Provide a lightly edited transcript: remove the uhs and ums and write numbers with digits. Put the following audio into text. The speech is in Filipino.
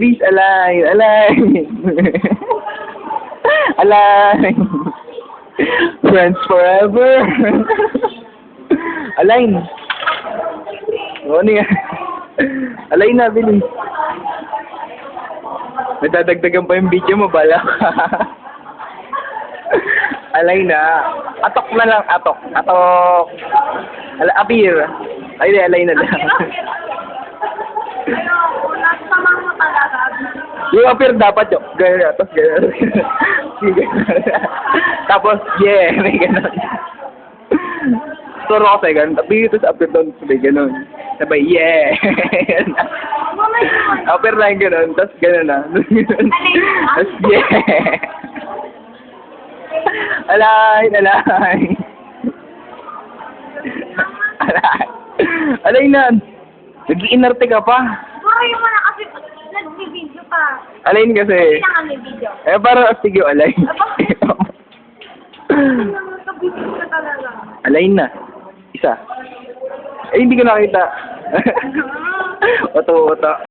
Iris, align, align. Align. Friends forever. Align. Ano yan? Align na, bilis. May dadagdagan pa yung video mo, bala ka. Align na. Atok na lang, atok. Atok. Appear. Ay, align na lang. Nasamang mo talaga. Yung appear dapat yung gano'n, tapos gano'n. Tapos, yeah, may gano'n. Turo ko sa'yo gano'n, tapos tapos appear doon, sabay gano'n. Sabay, yeah. Appear lang gano'n, tapos gano'n na. Tapos, yeah. Alay, alay. Alay. Alay na. Nag-iinarte ka pa. Sorry mo na kasi nag-video pa. Alayin kasi. Hindi na kami video. Eh, parang astig yung alay. Nag-video ka talaga. Alayin na. Isa. Eh, hindi ko nakita. Oto.